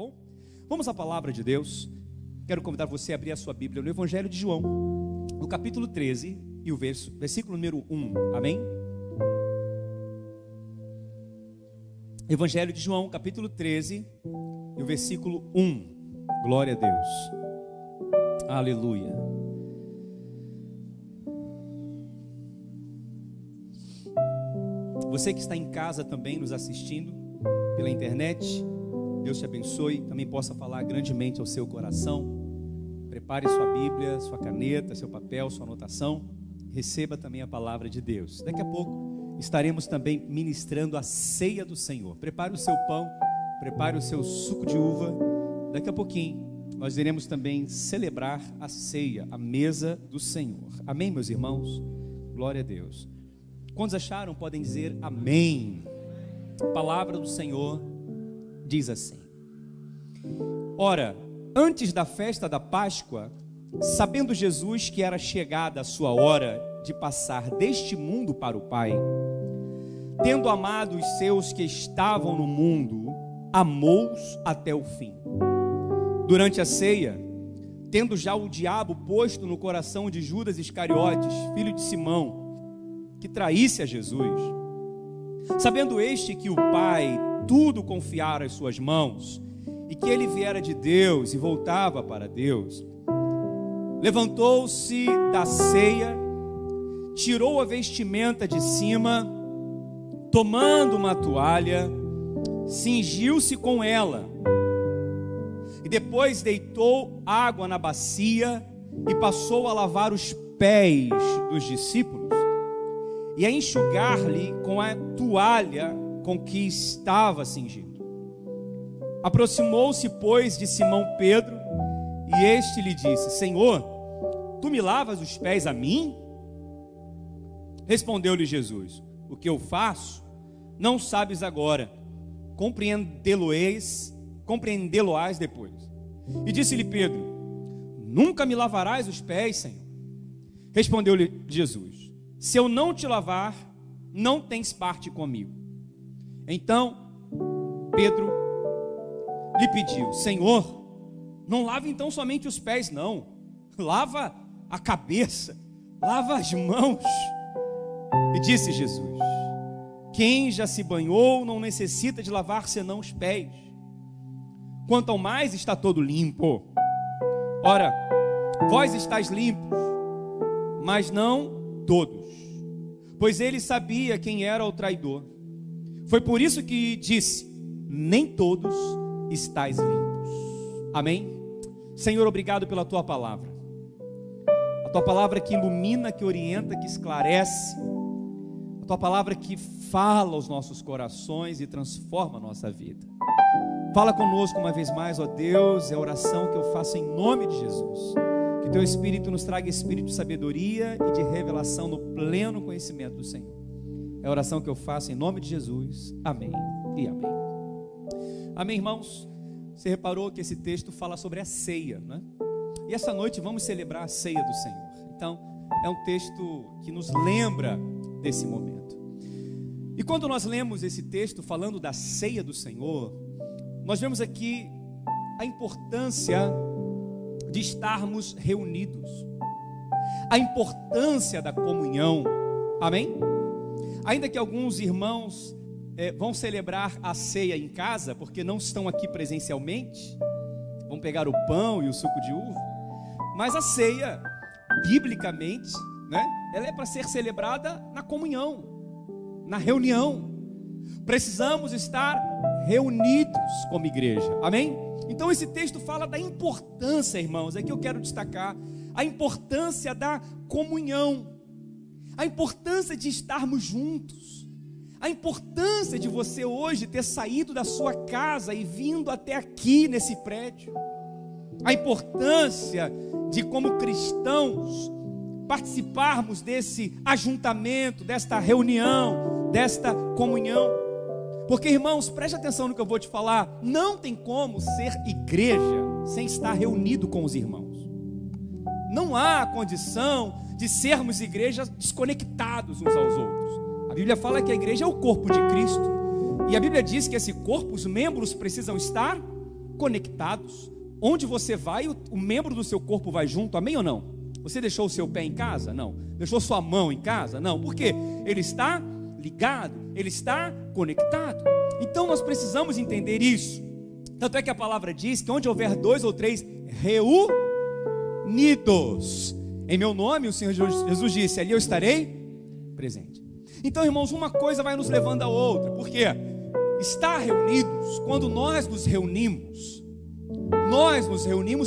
bom? Vamos à palavra de Deus. Quero convidar você a abrir a sua Bíblia no Evangelho de João, no capítulo 13 e o versículo número 1, amém? Evangelho de João, capítulo 13 e o versículo 1, glória a Deus, aleluia. Você que está em casa também nos assistindo pela internet, Deus te abençoe, também possa falar grandemente ao seu coração. Prepare sua Bíblia, sua caneta, seu papel, sua anotação. Receba também a palavra de Deus. Daqui a pouco estaremos também ministrando a ceia do Senhor. Prepare o seu pão, prepare o seu suco de uva. Daqui a pouquinho nós iremos também celebrar a ceia, a mesa do Senhor. Amém, meus irmãos? Glória a Deus. Quantos acharam, podem dizer amém. A palavra do Senhor diz assim: Ora, antes da festa da Páscoa, sabendo Jesus que era chegada a sua hora de passar deste mundo para o Pai, tendo amado os seus que estavam no mundo, amou-os até o fim. Durante a ceia, tendo já o diabo posto no coração de Judas Iscariotes, filho de Simão, que traísse a Jesus, sabendo este que o Pai tudo confiara às suas mãos, e que ele viera de Deus e voltava para Deus, levantou-se da ceia, tirou a vestimenta de cima, tomando uma toalha, cingiu-se com ela, e depois deitou água na bacia e passou a lavar os pés dos discípulos e a enxugar-lhe com a toalha com que estava cingido. Aproximou-se, pois, de Simão Pedro, e este lhe disse: Senhor, tu me lavas os pés a mim? Respondeu-lhe Jesus: O que eu faço, não sabes agora, compreendê-lo-ás depois. E disse-lhe Pedro: Nunca me lavarás os pés, Senhor? Respondeu-lhe Jesus: Se eu não te lavar, não tens parte comigo. Então Pedro lhe pediu: Senhor, não lave então somente os pés, não, lava a cabeça, lava as mãos. E disse Jesus: Quem já se banhou não necessita de lavar senão os pés, quanto ao mais está todo limpo. Ora, vós estáis limpos, mas não todos. Pois ele sabia quem era o traidor. Foi por isso que disse: nem todos estáis limpos. Amém? Senhor, obrigado pela tua palavra. A tua palavra que ilumina, que orienta, que esclarece. A tua palavra que fala aos nossos corações e transforma a nossa vida. Fala conosco uma vez mais, ó Deus. É a oração que eu faço em nome de Jesus. Que teu Espírito nos traga espírito de sabedoria e de revelação no pleno conhecimento do Senhor. É a oração que eu faço em nome de Jesus. Amém e amém. Amém, irmãos? Você reparou que esse texto fala sobre a ceia, né? E essa noite vamos celebrar a ceia do Senhor. Então, é um texto que nos lembra desse momento. E quando nós lemos esse texto falando da ceia do Senhor, nós vemos aqui a importância de estarmos reunidos, a importância da comunhão. Amém? Ainda que alguns irmãos vão celebrar a ceia em casa, porque não estão aqui presencialmente, vão pegar o pão e o suco de uva, mas a ceia, biblicamente, né, ela é para ser celebrada na comunhão, na reunião. Precisamos estar reunidos como igreja, amém? Então esse texto fala da importância, irmãos, é que eu quero destacar, a importância da comunhão, a importância de estarmos juntos, a importância de você hoje ter saído da sua casa e vindo até aqui nesse prédio, a importância de, como cristãos, participarmos desse ajuntamento, desta reunião, desta comunhão. Porque, irmãos, preste atenção no que eu vou te falar, não tem como ser igreja sem estar reunido com os irmãos. Não há condição de sermos igrejas desconectados uns aos outros. A Bíblia fala que a igreja é o corpo de Cristo, e a Bíblia diz que esse corpo, os membros precisam estar conectados. Onde você vai, o membro do seu corpo vai junto, amém ou não? Você deixou o seu pé em casa? Não. Deixou sua mão em casa? Não. Por quê? Ele está ligado, ele está conectado. Então nós precisamos entender isso. Tanto é que a palavra diz que onde houver 2 ou 3 reunidos em meu nome, o Senhor Jesus disse, ali eu estarei presente. Então, irmãos, uma coisa vai nos levando a outra, porque estar reunidos, quando nós nos reunimos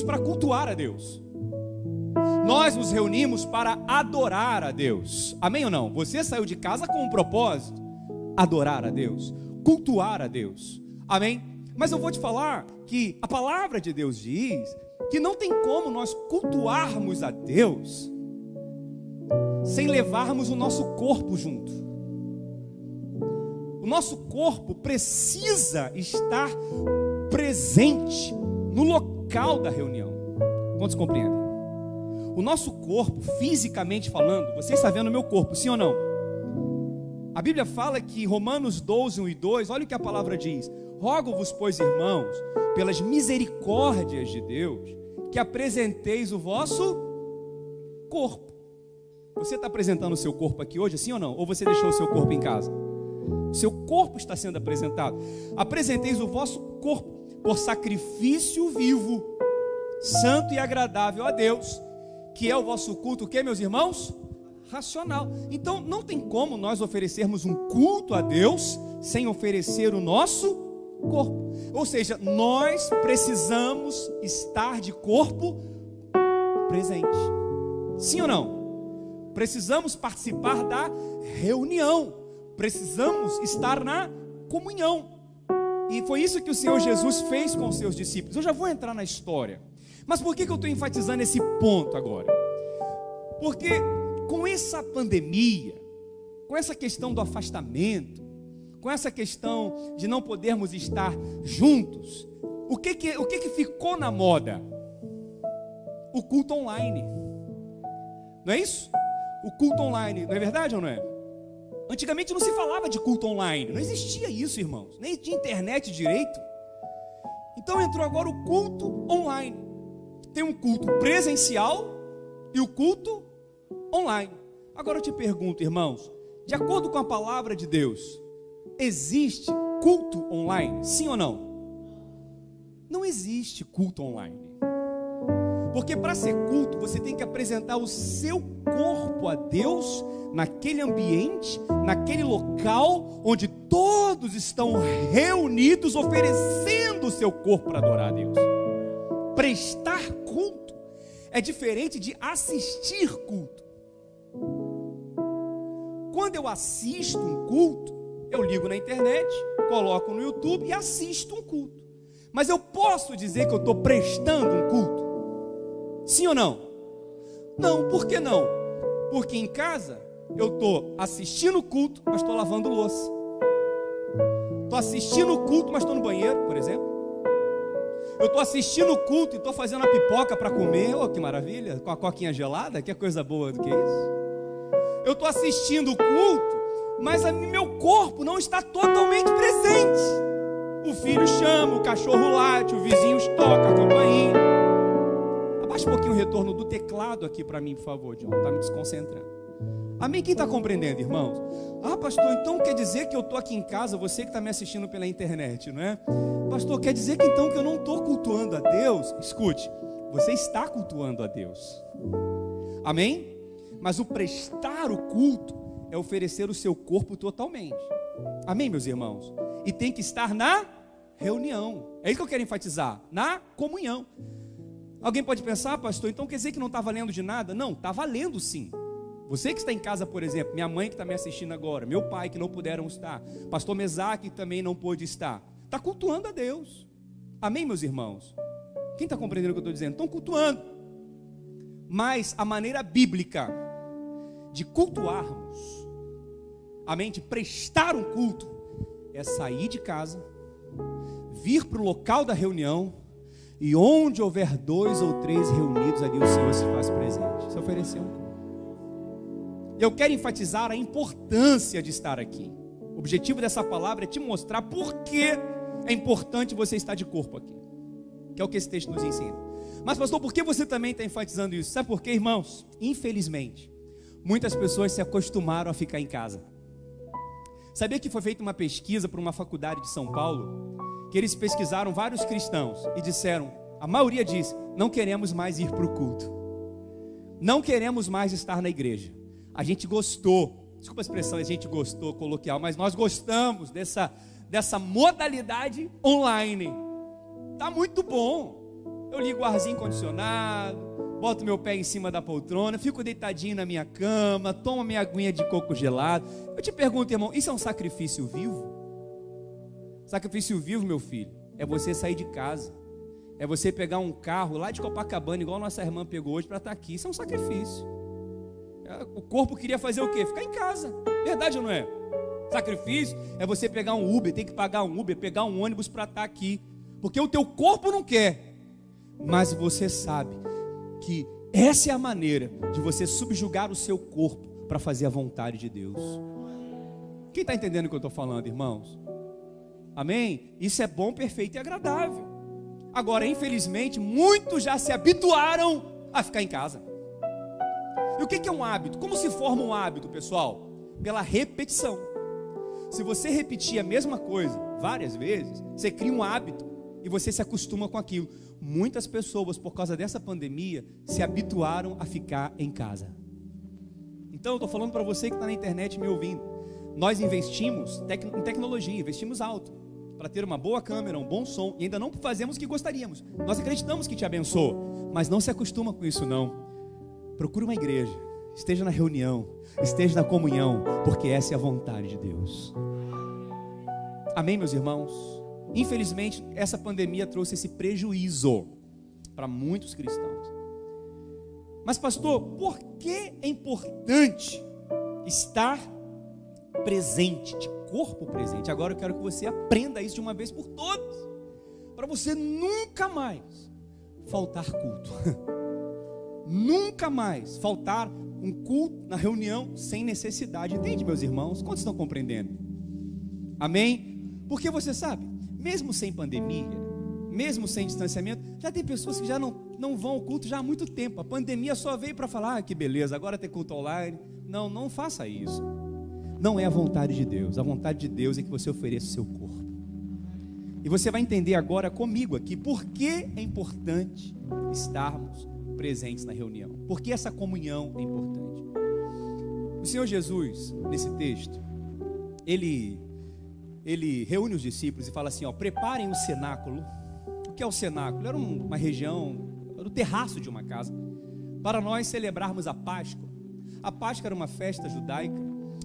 para cultuar a Deus. Nós nos reunimos para adorar a Deus. Amém ou não? Você saiu de casa com um propósito: adorar a Deus, cultuar a Deus. Amém? Mas eu vou te falar que a palavra de Deus diz que não tem como nós cultuarmos a Deus sem levarmos o nosso corpo junto. O nosso corpo precisa estar presente no local da reunião. Quantos compreendem? O nosso corpo, fisicamente falando, você está vendo o meu corpo, sim ou não? A Bíblia fala que Romanos 12, 1 e 2, olha o que a palavra diz: rogo-vos, pois, irmãos, pelas misericórdias de Deus, que apresenteis o vosso corpo. Você está apresentando o seu corpo aqui hoje, sim ou não? Ou você deixou o seu corpo em casa? O seu corpo está sendo apresentado. Apresenteis o vosso corpo por sacrifício vivo, santo e agradável a Deus, que é o vosso culto, o que, meus irmãos? Racional. Então não tem como nós oferecermos um culto a Deus sem oferecer o nosso corpo. Ou seja, nós precisamos estar de corpo presente. Sim ou não? Precisamos participar da reunião. Precisamos estar na comunhão. E foi isso que o Senhor Jesus fez com os seus discípulos. Eu já vou entrar na história. Mas por que eu estou enfatizando esse ponto agora? Porque com essa pandemia, com essa questão do afastamento, com essa questão de não podermos estar juntos, o que ficou na moda? O culto online. Não é isso? O culto online, não é verdade ou não é? Antigamente não se falava de culto online, não existia isso, irmãos, nem tinha internet direito. Então entrou agora o culto online. Tem um culto presencial e o culto online. Agora eu te pergunto, irmãos, de acordo com a palavra de Deus, existe culto online? Sim ou não? Não existe culto online. Porque para ser culto, você tem que apresentar o seu corpo a Deus naquele ambiente, naquele local onde todos estão reunidos oferecendo o seu corpo para adorar a Deus. Prestar culto é diferente de assistir culto. Quando eu assisto um culto, eu ligo na internet, coloco no YouTube e assisto um culto. Mas eu posso dizer que eu estou prestando um culto? Sim ou não? Não, por que não? Porque em casa eu estou assistindo o culto, mas estou lavando louça. Estou assistindo o culto, mas estou no banheiro, por exemplo. Eu estou assistindo o culto e estou fazendo a pipoca para comer. Oh, que maravilha, com a coquinha gelada, que coisa boa do que isso. Eu estou assistindo o culto, mas meu corpo não está totalmente presente. O filho chama, o cachorro late, o vizinho toca a campainha. Abaixa um pouquinho o retorno do teclado aqui para mim, por favor, John, está me desconcentrando. Amém? Quem está compreendendo, irmãos? Ah, pastor, então quer dizer que eu estou aqui em casa, você que está me assistindo pela internet, não é? Pastor, quer dizer que então que eu não estou cultuando a Deus? Escute, você está cultuando a Deus. Amém? Mas o prestar o culto é oferecer o seu corpo totalmente. Amém, meus irmãos? E tem que estar na reunião. É isso que eu quero enfatizar, na comunhão. Alguém pode pensar, pastor, então quer dizer que não está valendo de nada? Não, está valendo sim. Você que está em casa, por exemplo, minha mãe que está me assistindo agora, meu pai que não puderam estar, pastor Mesaque que também não pôde estar, está cultuando a Deus. Amém, meus irmãos? Quem está compreendendo o que eu estou dizendo? Estão cultuando. Mas a maneira bíblica de cultuarmos, amém, de prestar um culto, é sair de casa, vir para o local da reunião, e onde houver 2 ou 3 reunidos, ali o Senhor se faz presente. Se oferecer um culto. Eu quero enfatizar a importância de estar aqui. O objetivo dessa palavra é te mostrar por que é importante você estar de corpo aqui. que é o que esse texto nos ensina. Mas pastor, por que você também está enfatizando isso? Sabe por quê, irmãos? Infelizmente, muitas pessoas se acostumaram a ficar em casa. Sabia que foi feita uma pesquisa por uma faculdade de São Paulo, que eles pesquisaram vários cristãos e disseram, a maioria disse, não queremos mais ir para o culto, não queremos mais estar na igreja. A gente gostou, desculpa a expressão, a gente gostou coloquial, mas nós gostamos dessa modalidade online. Tá muito bom. Eu ligo o arzinho condicionado, boto meu pé em cima da poltrona, fico deitadinho na minha cama, tomo minha aguinha de coco gelado. Eu te pergunto, irmão, isso é um sacrifício vivo? Sacrifício vivo, meu filho, é você sair de casa, é você pegar um carro lá de Copacabana, igual a nossa irmã pegou hoje para estar aqui. Isso é um sacrifício. O corpo queria fazer o quê? Ficar em casa. Verdade ou não é? Sacrifício é você pegar um Uber, tem que pagar um Uber, pegar um ônibus para estar aqui, porque o teu corpo não quer. Mas você sabe que essa é a maneira de você subjugar o seu corpo para fazer a vontade de Deus. Quem está entendendo o que eu estou falando, irmãos? Amém? Isso é bom, perfeito e agradável. Agora, infelizmente, muitos já se habituaram a ficar em casa. E o que é um hábito? Como se forma um hábito, pessoal? Pela repetição. Se você repetir a mesma coisa várias vezes, você cria um hábito e você se acostuma com aquilo. Muitas pessoas, por causa dessa pandemia, se habituaram a ficar em casa. Então eu estou falando para você que está na internet me ouvindo. Nós investimos em tecnologia, investimos alto para ter uma boa câmera, um bom som, e ainda não fazemos o que gostaríamos. Nós acreditamos que te abençoa, mas não se acostuma com isso não. Procure uma igreja, esteja na reunião, esteja na comunhão, porque essa é a vontade de Deus. Amém, meus irmãos? Infelizmente, essa pandemia trouxe esse prejuízo para muitos cristãos. Mas pastor, por que é importante estar presente, de corpo presente? Agora eu quero que você aprenda isso de uma vez por todas, para você nunca mais faltar culto. Nunca mais faltar um culto na reunião sem necessidade. Entende, meus irmãos? Quantos estão compreendendo? Amém? Porque você sabe, mesmo sem pandemia, mesmo sem distanciamento, já tem pessoas que já não vão ao culto já há muito tempo. A pandemia só veio para falar, que beleza, agora tem culto online. Não faça isso. Não é a vontade de Deus. A vontade de Deus é que você ofereça o seu corpo. E você vai entender agora comigo aqui por que é importante estarmos presentes na reunião. Por que essa comunhão é importante? O Senhor Jesus, nesse texto, ele reúne os discípulos e fala assim, preparem o cenáculo. O que é o cenáculo? Era uma região, era o terraço de uma casa, para nós celebrarmos a Páscoa. A Páscoa era uma festa judaica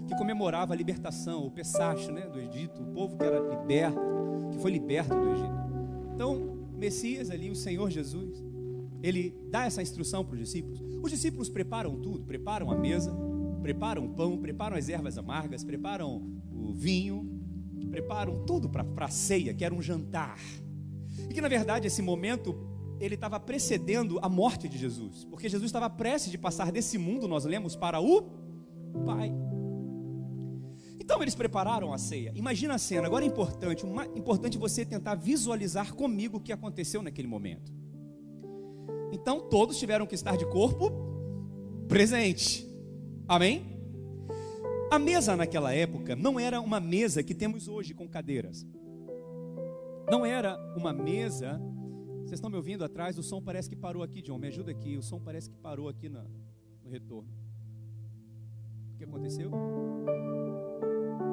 que comemorava a libertação, o Pessach, do Egito, o povo que era liberto, que foi liberto do Egito. Então, Messias ali, o Senhor Jesus, ele dá essa instrução para os discípulos. Os discípulos preparam tudo, preparam a mesa, preparam o pão, preparam as ervas amargas, preparam o vinho, preparam tudo para a ceia, que era um jantar. E que na verdade esse momento ele estava precedendo a morte de Jesus, porque Jesus estava prestes de passar desse mundo, nós lemos, para o Pai. Então eles prepararam a ceia. Imagina a cena. Agora é importante você tentar visualizar comigo o que aconteceu naquele momento. Então todos tiveram que estar de corpo presente. Amém? A mesa naquela época não era uma mesa que temos hoje com cadeiras. Não era uma mesa. Vocês estão me ouvindo atrás? O som parece que parou aqui, John. Me ajuda aqui. O som parece que parou aqui no retorno. O que aconteceu?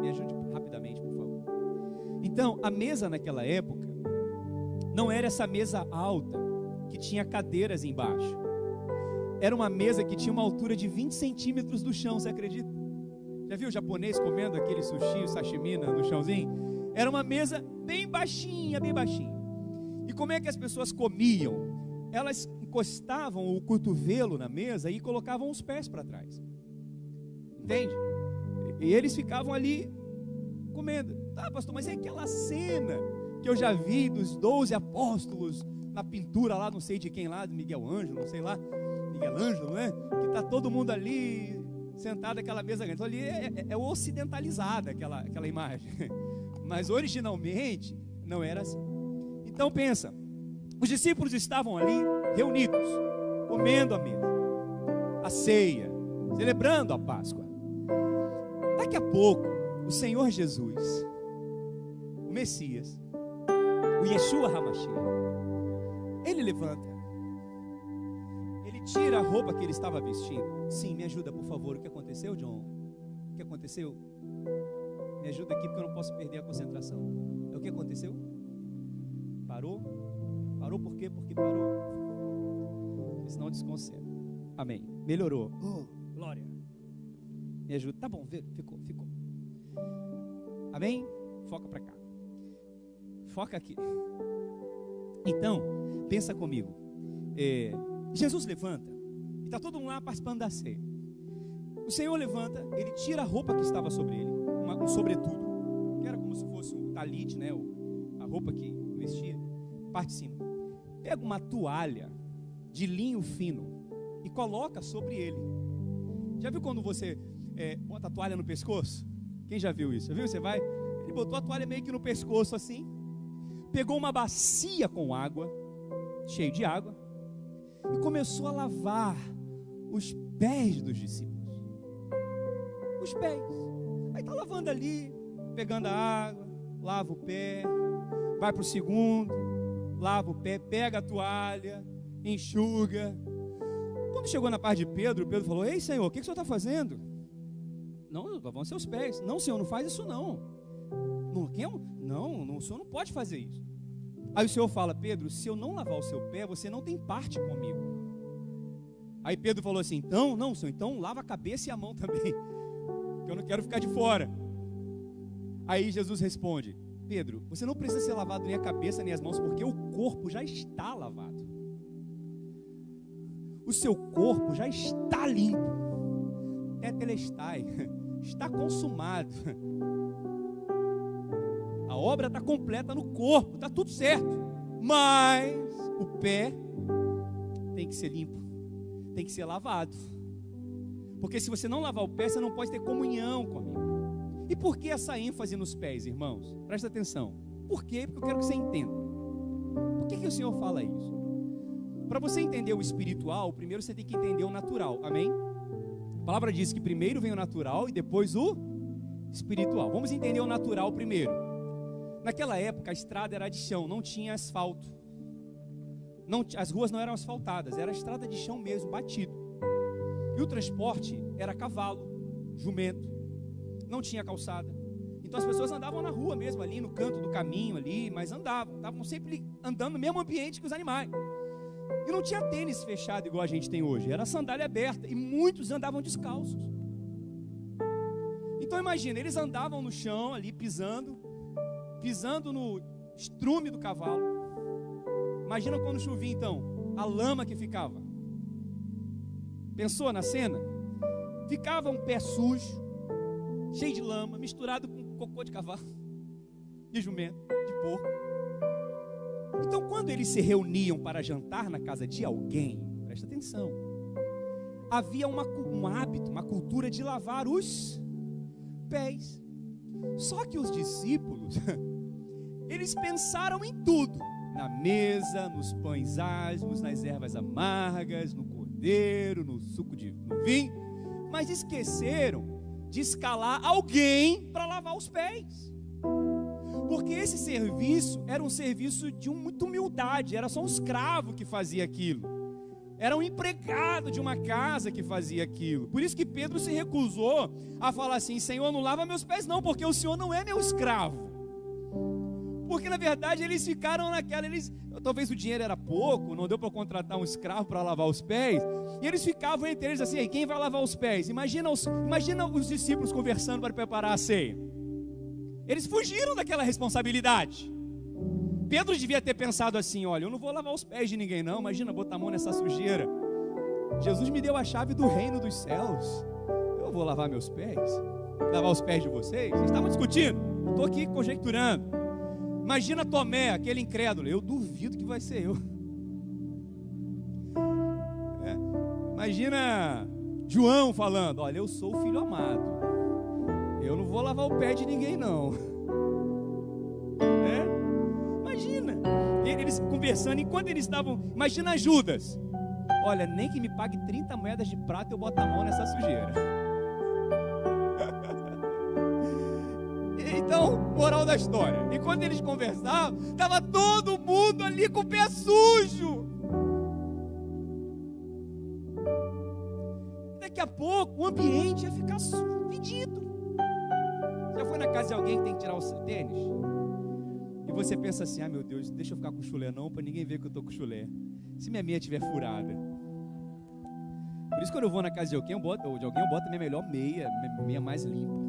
Me ajude rapidamente, por favor. Então, a mesa naquela época não era essa mesa alta que tinha cadeiras embaixo. Era uma mesa que tinha uma altura de 20 centímetros do chão, você acredita? Já viu o japonês comendo aquele sushi, o sashimi no chãozinho? Era uma mesa bem baixinha, bem baixinha. E como é que as pessoas comiam? Elas encostavam o cotovelo na mesa e colocavam os pés para trás. Entende? E eles ficavam ali comendo. Tá, pastor, mas é aquela cena que eu já vi dos 12 apóstolos na pintura lá, não sei de quem lá, de Miguel Ângelo, não sei lá, Miguel Ângelo, né? Que tá todo mundo ali sentado naquela mesa grande. Então ali é ocidentalizada aquela imagem. Mas originalmente não era assim. Então pensa, Os discípulos estavam ali reunidos, comendo a mesa, a ceia, celebrando a Páscoa. Daqui a pouco, o Senhor Jesus, o Messias, o Yeshua HaMashiach, ele levanta, ele tira a roupa que ele estava vestindo. Sim, me ajuda, por favor. O que aconteceu, John? O que aconteceu? Me ajuda aqui, porque eu não posso perder a concentração. O que aconteceu? Parou? Parou por quê? Porque parou. Porque senão desconcentra. Amém. Melhorou. Glória. Me ajuda. Tá bom, ficou. Amém? Foca para cá. Foca aqui. Então, pensa comigo. Jesus levanta. E está todo mundo lá participando da ceia. O Senhor levanta, ele tira a roupa que estava sobre ele, um sobretudo, que era como se fosse um talite, né? A roupa que vestia, parte de cima. Pega uma toalha de linho fino e coloca sobre ele. Já viu quando você bota a toalha no pescoço? Quem já viu isso? Já viu? Você vai, ele botou a toalha meio que no pescoço assim, pegou uma bacia com água, cheio de água, e começou a lavar os pés dos discípulos. Os pés. Aí está lavando ali, pegando a água, lava o pé, vai para o segundo, lava o pé, pega a toalha, enxuga. Quando chegou na parte de Pedro, Pedro falou: ei, Senhor, o que o Senhor está fazendo? Não, eu estou lavando seus pés. Não, Senhor, não faz isso não. Não, o Senhor não pode fazer isso. Aí o Senhor fala: Pedro, se eu não lavar o seu pé, você não tem parte comigo. Aí Pedro falou assim: não, Senhor, então lava a cabeça e a mão também, que eu não quero ficar de fora. Aí Jesus responde: Pedro, você não precisa ser lavado nem a cabeça nem as mãos, porque o corpo já está lavado. O seu corpo já está limpo. Tetelestai, está consumado. A obra está completa no corpo, está tudo certo. Mas o pé tem que ser limpo, tem que ser lavado. Porque se você não lavar o pé, você não pode ter comunhão comigo. E por que essa ênfase nos pés, irmãos? Presta atenção. Por quê? Porque eu quero que você entenda. Por que o Senhor fala isso? Para você entender o espiritual, primeiro você tem que entender o natural. Amém? A palavra diz que primeiro vem o natural e depois o espiritual. Vamos entender o natural primeiro. Naquela época a estrada era de chão, não tinha asfalto. As ruas não eram asfaltadas, era estrada de chão mesmo, batido. E o transporte era cavalo, jumento, não tinha calçada. Então as pessoas andavam na rua mesmo, ali no canto do caminho ali, mas estavam sempre andando no mesmo ambiente que os animais. E não tinha tênis fechado igual a gente tem hoje, era sandália aberta, e muitos andavam descalços. Então imagina, eles andavam no chão ali, pisando no estrume do cavalo. Imagina quando chovia então, a lama que ficava. Pensou na cena? Ficava um pé sujo, cheio de lama, misturado com cocô de cavalo, de jumento, de porco. Então quando eles se reuniam para jantar na casa de alguém, presta atenção, havia um hábito, uma cultura de lavar os pés. Só que os discípulos, eles pensaram em tudo, na mesa, nos pães asmos, nas ervas amargas, no cordeiro, no vinho, mas esqueceram de escalar alguém para lavar os pés. Porque esse serviço era um serviço de muita humildade, era só um escravo que fazia aquilo. Era um empregado de uma casa que fazia aquilo. Por isso que Pedro se recusou a falar assim: Senhor, não lava meus pés não, porque o Senhor não é meu escravo. Porque na verdade eles ficaram naquela, talvez o dinheiro era pouco, não deu para contratar um escravo para lavar os pés, e eles ficavam entre eles assim: quem vai lavar os pés? Imagina os discípulos conversando para preparar a ceia. Eles fugiram daquela responsabilidade. Pedro devia ter pensado assim: olha, eu não vou lavar os pés de ninguém não, imagina botar a mão nessa sujeira. Jesus me deu a chave do reino dos céus, eu vou lavar meus pés? Lavar os pés de vocês? Vocês estavam discutindo, eu estou aqui conjecturando. Imagina Tomé, aquele incrédulo: eu duvido que vai ser eu. Imagina João falando: olha, eu sou o filho amado, eu não vou lavar o pé de ninguém não. Imagina, eles conversando, enquanto eles estavam, imagina Judas, olha, nem que me pague 30 moedas de prata, eu boto a mão nessa sujeira. Então, moral da história, enquanto eles conversavam, estava todo mundo ali com o pé sujo. Daqui a pouco o ambiente ia ficar fedido. Já foi na casa de alguém que tem que tirar o seu tênis? E você pensa assim, ah meu Deus, deixa eu ficar com chulé não, para ninguém ver que eu estou com chulé. Se minha meia estiver furada. Por isso quando eu vou na casa de alguém, eu boto minha melhor meia mais limpa.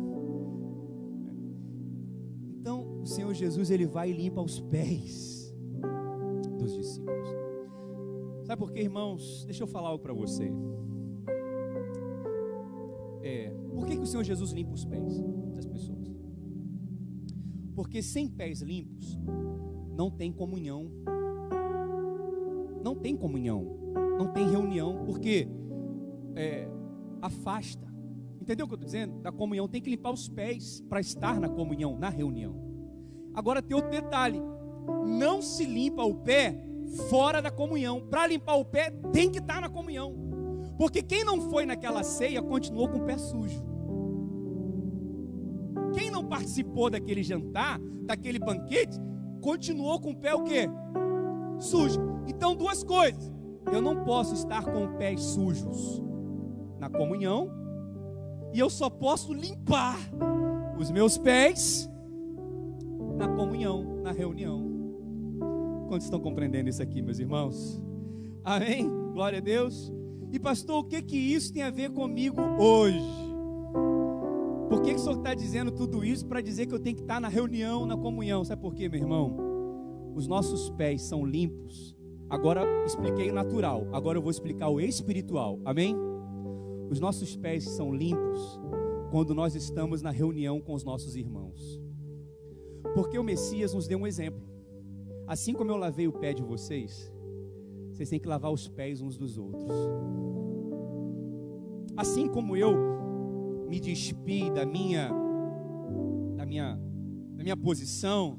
Então o Senhor Jesus, Ele vai e limpa os pés dos discípulos. Sabe por quê, irmãos? Deixa eu falar algo para você. Por que o Senhor Jesus limpa os pés das pessoas? Porque sem pés limpos não tem comunhão. Não tem comunhão, não tem reunião, porque afasta. Entendeu o que eu estou dizendo? Da comunhão, tem que limpar os pés para estar na comunhão, na reunião. Agora tem outro detalhe: não se limpa o pé fora da comunhão. Para limpar o pé tem que estar na comunhão, porque quem não foi naquela ceia continuou com o pé sujo. Quem não participou daquele jantar, daquele banquete, continuou com o pé o quê? Sujo. Então duas coisas: eu não posso estar com pés sujos na comunhão, e eu só posso limpar os meus pés na comunhão, na reunião. Quantos estão compreendendo isso aqui, meus irmãos? Amém? Glória a Deus. E pastor, o que isso tem a ver comigo hoje? Por que o senhor está dizendo tudo isso? Para dizer que eu tenho que estar na reunião, na comunhão. Sabe por quê, meu irmão? Os nossos pés são limpos. Agora expliquei o natural, agora eu vou explicar o espiritual. Amém? Os nossos pés são limpos quando nós estamos na reunião com os nossos irmãos. Porque o Messias nos deu um exemplo. Assim como eu lavei o pé de vocês, vocês têm que lavar os pés uns dos outros. Assim como eu me despi da minha posição,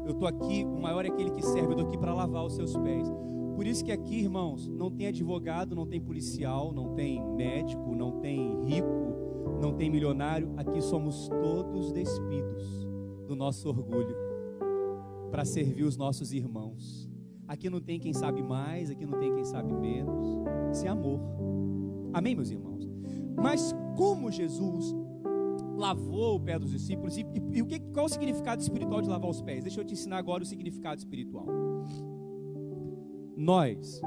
eu estou aqui, o maior é aquele que serve, eu estou aqui para lavar os seus pés. Por isso que aqui, irmãos, não tem advogado, não tem policial, não tem médico, não tem rico, não tem milionário. Aqui somos todos despidos do nosso orgulho para servir os nossos irmãos. Aqui não tem quem sabe mais, aqui não tem quem sabe menos. Isso é amor. Amém, meus irmãos? Mas como Jesus lavou o pé dos discípulos, e qual é o significado espiritual de lavar os pés? Deixa eu te ensinar agora o significado espiritual. Nós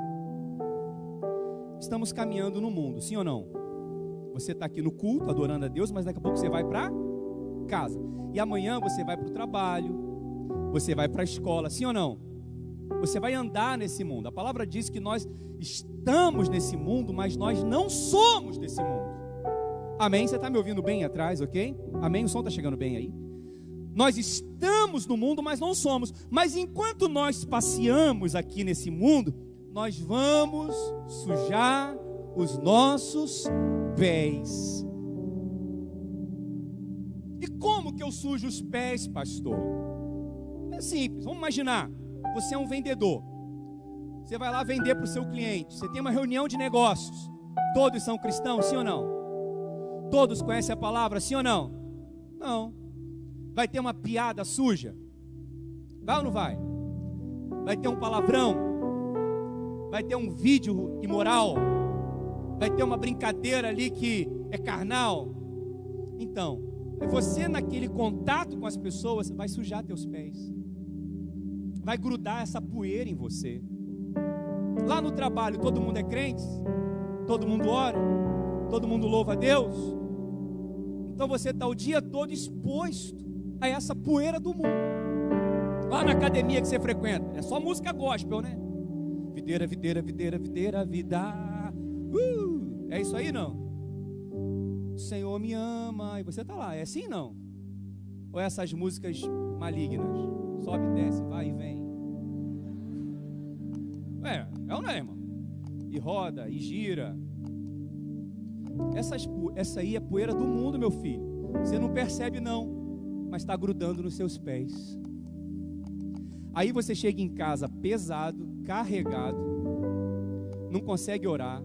estamos caminhando no mundo, sim ou não? Você está aqui no culto, adorando a Deus, mas daqui a pouco você vai para casa. E amanhã você vai para o trabalho, você vai para a escola, sim ou não? Você vai andar nesse mundo. A palavra diz que nós estamos nesse mundo, mas nós não somos desse mundo. Amém? Você está me ouvindo bem atrás, ok? Amém? O som está chegando bem aí? Nós estamos no mundo, mas não somos. Mas enquanto nós passeamos aqui nesse mundo, nós vamos sujar os nossos pés. E como que eu sujo os pés, pastor? É simples, vamos imaginar. Você é um vendedor. Você vai lá vender para o seu cliente. Você tem uma reunião de negócios. Todos são cristãos, sim ou não? Todos conhecem a palavra, sim ou não? Não. Vai ter uma piada suja? Vai ou não vai? Vai ter um palavrão? Vai ter um vídeo imoral? Vai ter uma brincadeira ali que é carnal? Então, você naquele contato com as pessoas vai sujar teus pés. Vai grudar essa poeira em você. Lá no trabalho todo mundo é crente? Todo mundo ora? Todo mundo louva a Deus? Então você está o dia todo exposto a essa poeira do mundo. Lá na academia que você frequenta, é só música gospel, né? Videira, videira, videira, videira, vida. É isso aí, não? O Senhor me ama. E você está lá, é assim não? Ou essas músicas malignas? Sobe e desce, vai e vem. É ou não é, irmão? E roda, e gira. Essa aí é poeira do mundo, meu filho. Você não percebe não, mas está grudando nos seus pés. Aí você chega em casa pesado, carregado, não consegue orar,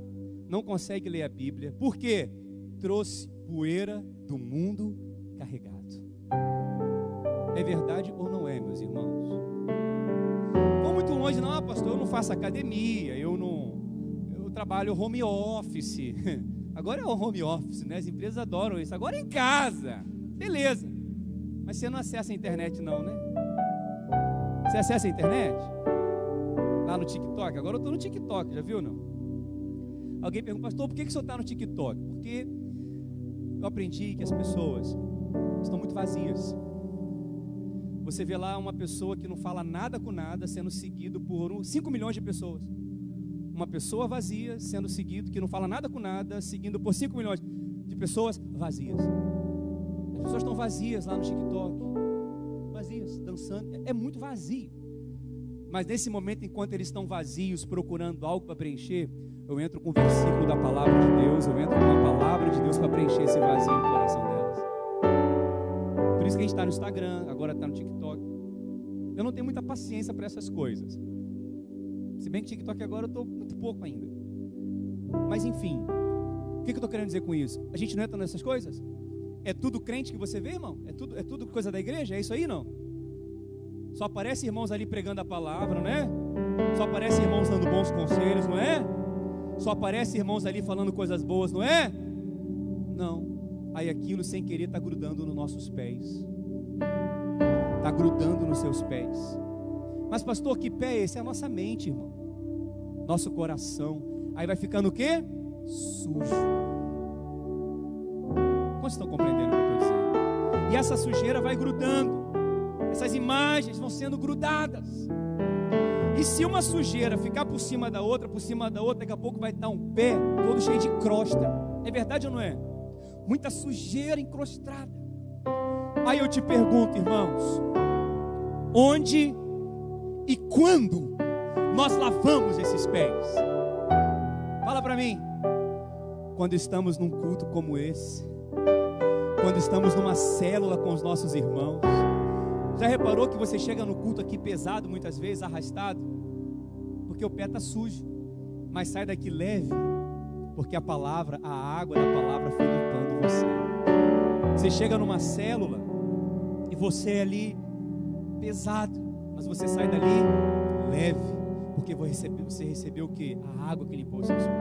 não consegue ler a Bíblia. Por quê? Trouxe poeira do mundo carregado. É verdade ou não é, meus irmãos? Vou muito longe, não, pastor, eu não faço academia, eu trabalho home office. Agora é o home office, né? As empresas adoram isso. Agora é em casa, beleza. Mas você não acessa a internet não, né? Você acessa a internet? Lá no TikTok? Agora eu estou no TikTok, já viu não? Alguém pergunta, pastor, por que o senhor está no TikTok? Porque eu aprendi que as pessoas estão muito vazias. Você vê lá uma pessoa que não fala nada com nada, sendo seguido por 5 milhões de pessoas. Uma pessoa vazia sendo seguido, que não fala nada com nada, seguindo por 5 milhões de pessoas vazias. As pessoas estão vazias lá no TikTok, vazias, dançando, é muito vazio. Mas nesse momento, enquanto eles estão vazios, procurando algo para preencher, eu entro com o versículo da palavra de Deus, eu entro com a palavra de Deus para preencher esse vazio no coração delas. Por isso que a gente está no Instagram, agora está no TikTok. Eu não tenho muita paciência para essas coisas. Se bem que TikTok agora eu estou muito pouco ainda. Mas enfim, o que eu estou querendo dizer com isso? A gente não entra nessas coisas? É tudo crente que você vê, irmão? É tudo coisa da igreja? É isso aí, não? Só aparece irmãos ali pregando a palavra, não é? Só aparece irmãos dando bons conselhos, não é? Só aparece irmãos ali falando coisas boas, não é? Não. Aí aquilo sem querer está grudando nos nossos pés. Está grudando nos seus pés. Mas pastor, que pé é esse? É a nossa mente, irmão. Nosso coração. Aí vai ficando o quê? Sujo. Quantos estão compreendendo o que eu estou dizendo? E essa sujeira vai grudando. Essas imagens vão sendo grudadas. E se uma sujeira ficar por cima da outra, daqui a pouco vai estar um pé todo cheio de crosta. É verdade ou não é? Muita sujeira encrostada. Aí eu te pergunto, irmãos, onde e quando nós lavamos esses pés? Fala para mim. Quando estamos num culto como esse, quando estamos numa célula com os nossos irmãos. Já reparou que você chega no culto aqui pesado, muitas vezes arrastado? Porque o pé está sujo, mas sai daqui leve, porque a palavra, a água da palavra foi limpando você. Você chega numa célula e você é ali pesado, mas você sai dali leve, porque você recebeu o quê? A água que limpou os seus pés.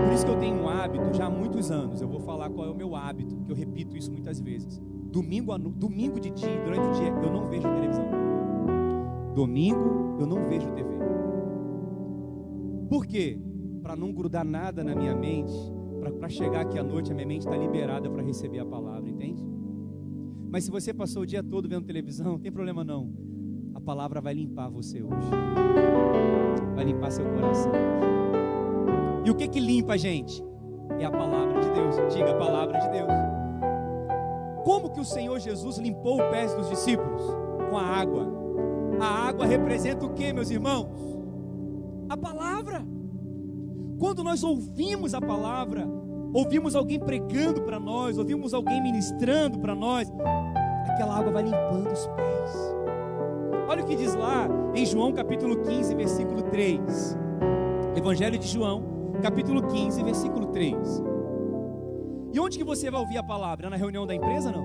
Por isso que eu tenho um hábito, já há muitos anos, eu vou falar qual é o meu hábito, que eu repito isso muitas vezes. Domingo de dia, durante o dia, eu não vejo televisão. Domingo, eu não vejo TV. Por quê? Para não grudar nada na minha mente, para chegar aqui à noite, a minha mente está liberada para receber a palavra, entende? Mas se você passou o dia todo vendo televisão, não tem problema não. A palavra vai limpar você hoje. Vai limpar seu coração hoje. E o que limpa a gente? É a palavra de Deus. Diga, a palavra de Deus. Como que o Senhor Jesus limpou os pés dos discípulos? Com a água. A água representa o que, meus irmãos? A palavra. Quando nós ouvimos a palavra, ouvimos alguém pregando para nós, ouvimos alguém ministrando para nós, aquela água vai limpando os pés. Olha o que diz lá em João capítulo 15, versículo 3. Evangelho de João, capítulo 15, versículo 3. E onde que você vai ouvir a palavra? É na reunião da empresa, não?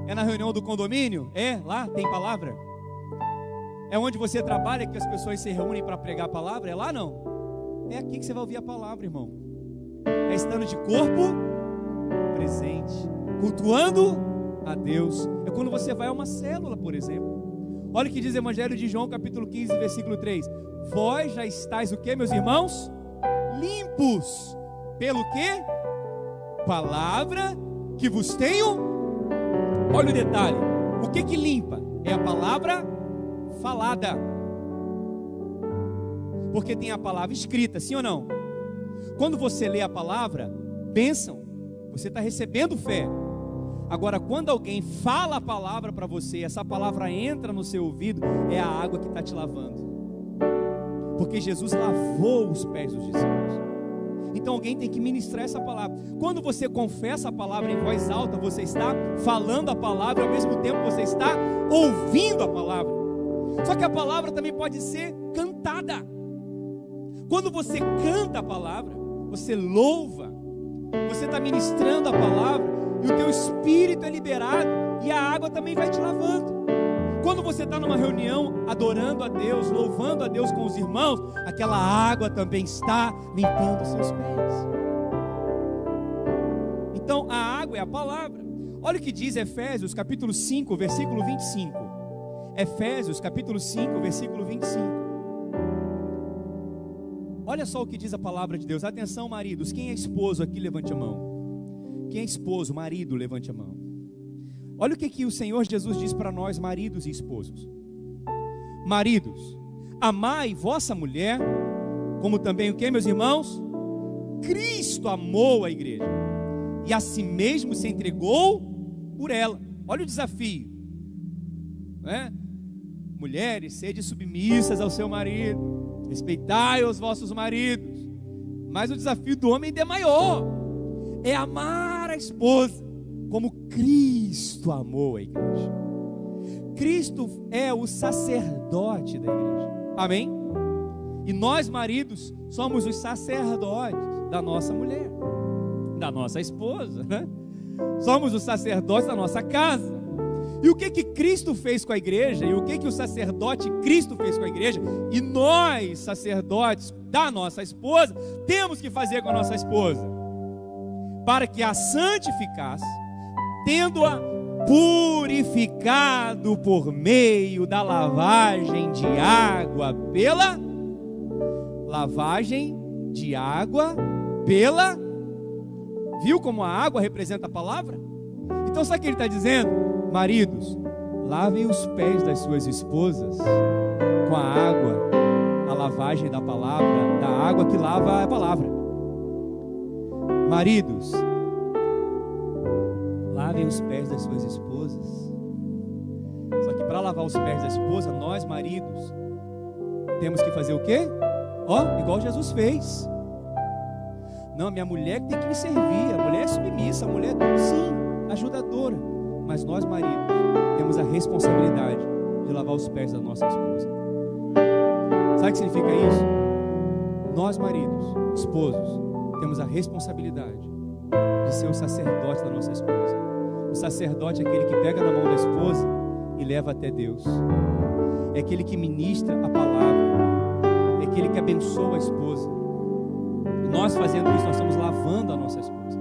É na reunião do condomínio? É? Lá tem palavra? É onde você trabalha que as pessoas se reúnem para pregar a palavra? É lá, não? É aqui que você vai ouvir a palavra, irmão. É estando de corpo presente, cultuando a Deus. É quando você vai a uma célula, por exemplo. Olha o que diz o Evangelho de João, capítulo 15, versículo 3. Vós já estáis o que, meus irmãos? Limpos. Pelo quê? Palavra que vos tenho. Olha o detalhe. O que limpa? É a palavra falada. Porque tem a palavra escrita, sim ou não? Quando você lê a palavra, bênção, você está recebendo fé. Agora, quando alguém fala a palavra para você, essa palavra entra no seu ouvido, é a água que está te lavando. Porque Jesus lavou os pés dos discípulos. Então alguém tem que ministrar essa palavra. Quando você confessa a palavra em voz alta, você está falando a palavra, ao mesmo tempo você está ouvindo a palavra. Só que a palavra também pode ser cantada. Quando você canta a palavra, você louva, você está ministrando a palavra, e o teu espírito é liberado, e a água também vai te lavando. Quando você está numa reunião, adorando a Deus, louvando a Deus com os irmãos, aquela água também está limpando os seus pés. Então a água é a palavra. Olha o que diz Efésios capítulo 5, versículo 25. Efésios capítulo 5, versículo 25. Olha só o que diz a palavra de Deus. Atenção, maridos, quem é esposo aqui, levante a mão. Quem é esposo, marido, levante a mão. Olha o que o Senhor Jesus diz para nós, maridos e esposos. Maridos, amai vossa mulher, como também o que, meus irmãos? Cristo amou a igreja, e a si mesmo se entregou por ela. Olha o desafio, né? Mulheres, sede submissas ao seu marido, respeitai os vossos maridos. Mas o desafio do homem ainda é maior, é amar a esposa como Cristo amou a igreja. Cristo é o sacerdote da igreja, amém? E nós, maridos, somos os sacerdotes da nossa mulher, da nossa esposa, né? Somos os sacerdotes da nossa casa. E o que Cristo fez com a igreja, e o que o sacerdote Cristo fez com a igreja, e nós, sacerdotes da nossa esposa, temos que fazer com a nossa esposa, para que a santificasse, tendo-a purificado por meio da lavagem de água pela viu como a água representa a palavra? Então sabe o que ele está dizendo? Maridos, lavem os pés das suas esposas com a água, a lavagem da palavra, da água que lava a palavra. Maridos, lavem os pés das suas esposas. Só que para lavar os pés da esposa, nós, maridos, temos que fazer o quê? Igual Jesus fez. Não, minha mulher tem que me servir, a mulher é submissa, a mulher sim, ajudadora. Mas nós, maridos, temos a responsabilidade de lavar os pés da nossa esposa. Sabe o que significa isso? Nós, maridos, esposos, temos a responsabilidade de ser o sacerdote da nossa esposa. O sacerdote é aquele que pega na mão da esposa e leva até Deus. É aquele que ministra a palavra. É aquele que abençoa a esposa. E nós fazendo isso, nós estamos lavando a nossa esposa.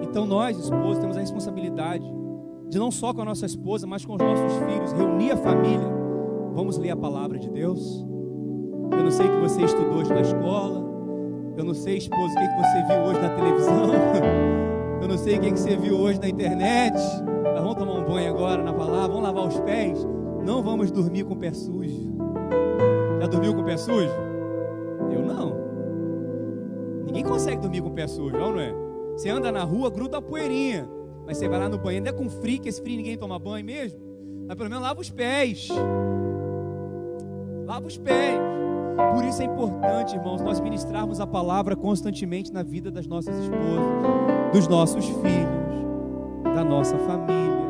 Então nós, esposos, temos a responsabilidade de não só com a nossa esposa, mas com os nossos filhos, reunir a família. Vamos ler a palavra de Deus. Eu não sei o que você estudou hoje na escola. Eu não sei, esposa, o que você viu hoje na televisão. Eu não sei o que você viu hoje na internet. Mas vamos tomar um banho agora na palavra, vamos lavar os pés. Não vamos dormir com o pé sujo. Já dormiu com o pé sujo? Eu não. Ninguém consegue dormir com o pé sujo, não é? Você anda na rua, gruda a poeirinha. Mas você vai lá no banheiro, ainda é com frio, que esse frio ninguém toma banho mesmo. Mas pelo menos lava os pés. Lava os pés. Por isso é importante, irmãos, nós ministrarmos a palavra constantemente na vida das nossas esposas, dos nossos filhos, da nossa família.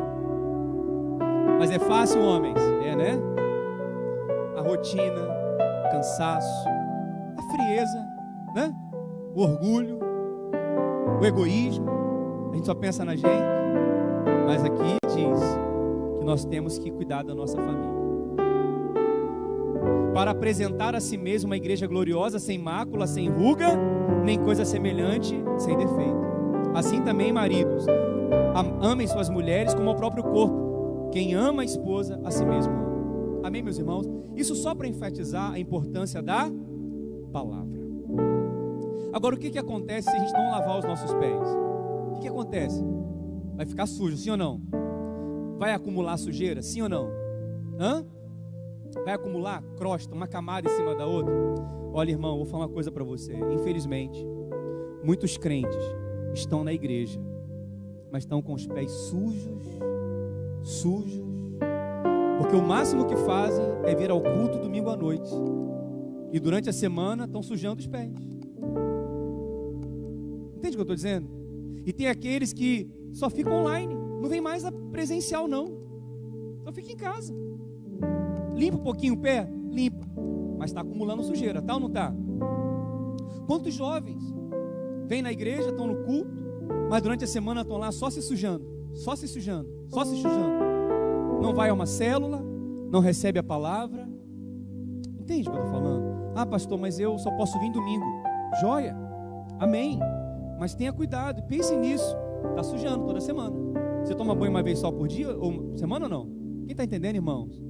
Mas é fácil, homens? É, né? A rotina, o cansaço, a frieza, né? O orgulho, o egoísmo. A gente só pensa na gente. Mas aqui diz que nós temos que cuidar da nossa família, para apresentar a si mesmo uma igreja gloriosa, sem mácula, sem ruga, nem coisa semelhante, sem defeito. Assim também, maridos, amem suas mulheres como ao próprio corpo. Quem ama a esposa, a si mesmo ama. Amém, meus irmãos? Isso só para enfatizar a importância da palavra. Agora, o que acontece se a gente não lavar os nossos pés? O que acontece? Vai ficar sujo, sim ou não? Vai acumular sujeira, sim ou não? Vai acumular crosta, uma camada em cima da outra? Olha, irmão, vou falar uma coisa para você. Infelizmente, muitos crentes estão na igreja, mas estão com os pés sujos, porque o máximo que fazem é vir ao culto domingo à noite, e durante a semana estão sujando os pés. Entende o que eu estou dizendo? E tem aqueles que só ficam online, não vem mais a presencial não, só fica em casa. Limpa um pouquinho o pé? Limpa. Mas está acumulando sujeira, tá ou não está? Quantos jovens vêm na igreja, estão no culto, mas durante a semana estão lá só se sujando, só se sujando, só se sujando. Não vai a uma célula, não recebe a palavra. Entende o que eu estou falando? Ah, pastor, mas eu só posso vir domingo. Joia, amém. Mas tenha cuidado, pense nisso. Está sujando toda semana. Você toma banho uma vez só por dia, ou semana ou não? Quem está entendendo, irmãos?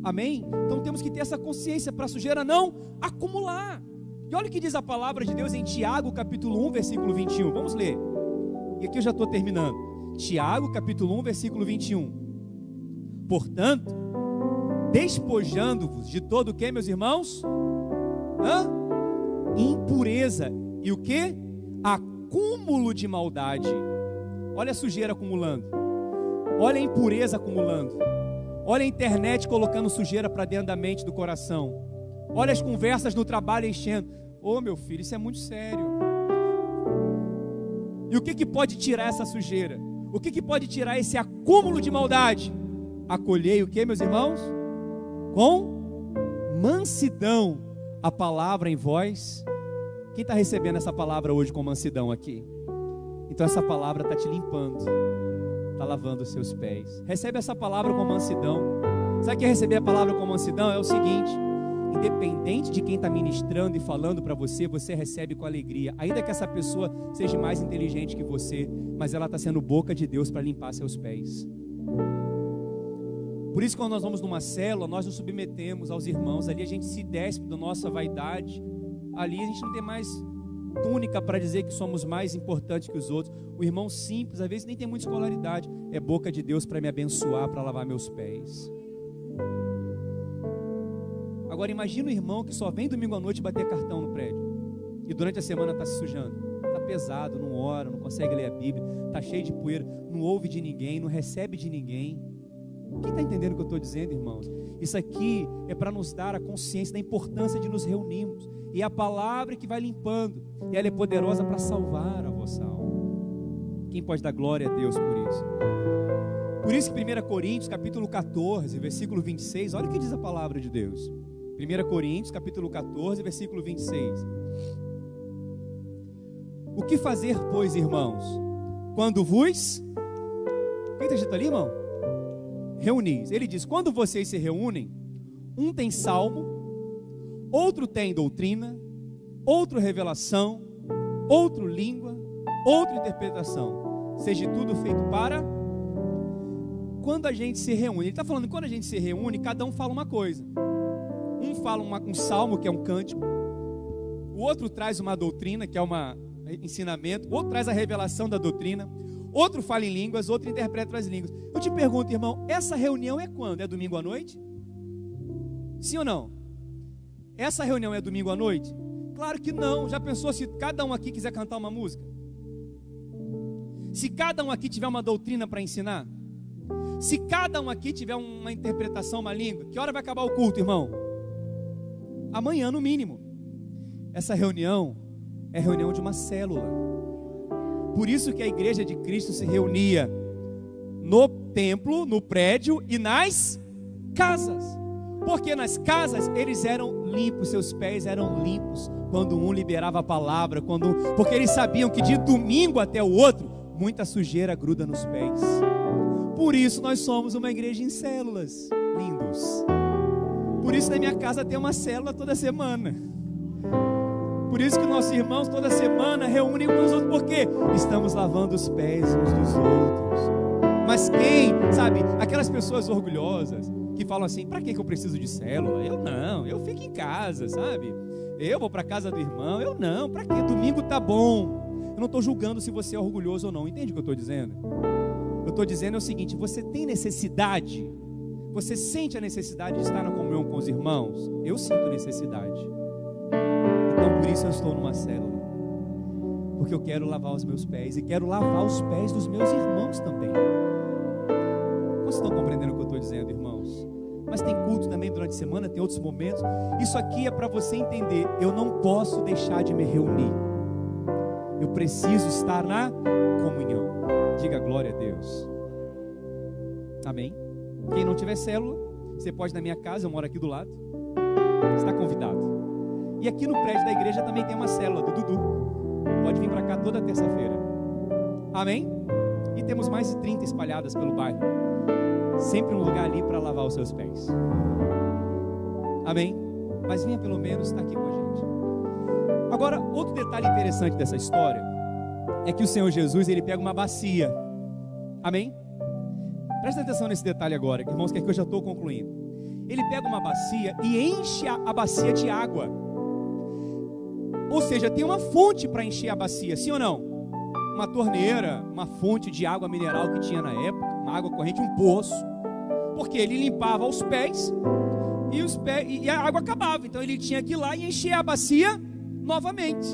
Amém? Então temos que ter essa consciência para a sujeira não acumular. E olha o que diz a palavra de Deus em Tiago capítulo 1, versículo 21. Vamos ler. E aqui eu já estou terminando. Tiago capítulo 1, versículo 21. Portanto, despojando-vos de todo o que, meus irmãos? Impureza. E o que? Acúmulo de maldade. Olha a sujeira acumulando. Olha a impureza acumulando. Olha a internet colocando sujeira para dentro da mente, do coração. Olha as conversas no trabalho enchendo. Ô, meu filho, isso é muito sério. E o que pode tirar essa sujeira? O que pode tirar esse acúmulo de maldade? Acolhei o que, meus irmãos? Com mansidão a palavra em vós. Quem está recebendo essa palavra hoje com mansidão aqui? Então essa palavra está te limpando, está lavando os seus pés. Recebe essa palavra com mansidão. Sabe o que é receber a palavra com mansidão? É o seguinte: independente de quem está ministrando e falando para você, você recebe com alegria. Ainda que essa pessoa seja mais inteligente que você, mas ela está sendo boca de Deus para limpar seus pés. Por isso, quando nós vamos numa célula, nós nos submetemos aos irmãos. Ali a gente se despe da nossa vaidade. Ali a gente não tem mais túnica para dizer que somos mais importantes que os outros. O irmão simples, às vezes nem tem muita escolaridade, é boca de Deus para me abençoar, para lavar meus pés. Agora imagina o irmão que só vem domingo à noite bater cartão no prédio e durante a semana está se sujando, está pesado, não ora, não consegue ler a Bíblia, está cheio de poeira, não ouve de ninguém, não recebe de ninguém. Quem está entendendo o que eu estou dizendo, irmãos? Isso aqui é para nos dar a consciência da importância de nos reunirmos. E é a palavra que vai limpando. E ela é poderosa para salvar a vossa alma. Quem pode dar glória a Deus por isso? Por isso que 1 Coríntios, capítulo 14, versículo 26, olha o que diz a palavra de Deus. 1 Coríntios, capítulo 14, versículo 26. O que fazer, pois, irmãos? Quando vos... Quem está escrito ali, irmão? Reunis. Ele diz, quando vocês se reúnem, um tem salmo, outro tem doutrina, outro revelação, outro língua, outra interpretação. Seja tudo feito para... Quando a gente se reúne, ele está falando que quando a gente se reúne, cada um fala uma coisa. Um fala um salmo, que é um cântico. O outro traz uma doutrina, que é um ensinamento. O outro traz a revelação da doutrina. Outro fala em línguas, outro interpreta as línguas. Eu te pergunto, irmão, essa reunião é quando? É domingo à noite? Sim ou não? Essa reunião é domingo à noite? Claro que não. Já pensou se cada um aqui quiser cantar uma música? Se cada um aqui tiver uma doutrina para ensinar? Se cada um aqui tiver uma interpretação, uma língua? Que hora vai acabar o culto, irmão? Amanhã, no mínimo. Essa reunião é reunião de uma célula. Por isso que a igreja de Cristo se reunia no templo, no prédio e nas casas. Porque nas casas eles eram limpos, seus pés eram limpos quando um liberava a palavra, porque eles sabiam que de domingo até o outro, muita sujeira gruda nos pés. Por isso nós somos uma igreja em células, lindos. Por isso na minha casa tem uma célula toda semana. Por isso que nossos irmãos toda semana reúnem uns outros, porque estamos lavando os pés uns dos outros. Mas quem, sabe, aquelas pessoas orgulhosas que falam assim, para que eu preciso de célula? Eu não, eu fico em casa, sabe? Eu vou para a casa do irmão, eu não, para que? Domingo tá bom. Eu não estou julgando se você é orgulhoso ou não, entende o que eu estou dizendo? Eu estou dizendo é o seguinte, você tem necessidade? Você sente a necessidade de estar na comunhão com os irmãos? Eu sinto necessidade. Então por isso eu estou numa célula. Porque eu quero lavar os meus pés e quero lavar os pés dos meus irmãos também. Vocês estão compreendendo o que eu estou dizendo, irmãos? Mas tem culto também durante a semana, tem outros momentos. Isso aqui é para você entender, eu não posso deixar de me reunir. Eu preciso estar na comunhão. Diga glória a Deus. Amém? Quem não tiver célula, Você pode ir na minha casa, eu moro aqui do lado. Você está convidado. E aqui no prédio da igreja também tem uma célula do Dudu. Pode vir para cá toda terça-feira. Amém? E temos mais de 30 espalhadas pelo bairro. Sempre um lugar ali para lavar os seus pés. Amém? Mas venha pelo menos estar aqui com a gente. Agora, outro detalhe interessante dessa história é que o Senhor Jesus, ele pega uma bacia. Amém? Presta atenção nesse detalhe agora, irmãos, que aqui eu já estou concluindo. Ele pega uma bacia e enche a bacia de água. Ou seja, tem uma fonte para encher a bacia, sim ou não? Uma torneira, uma fonte de água mineral que tinha na época, uma água corrente, um poço. Porque ele limpava os pés e a água acabava. Então ele tinha que ir lá e encher a bacia novamente.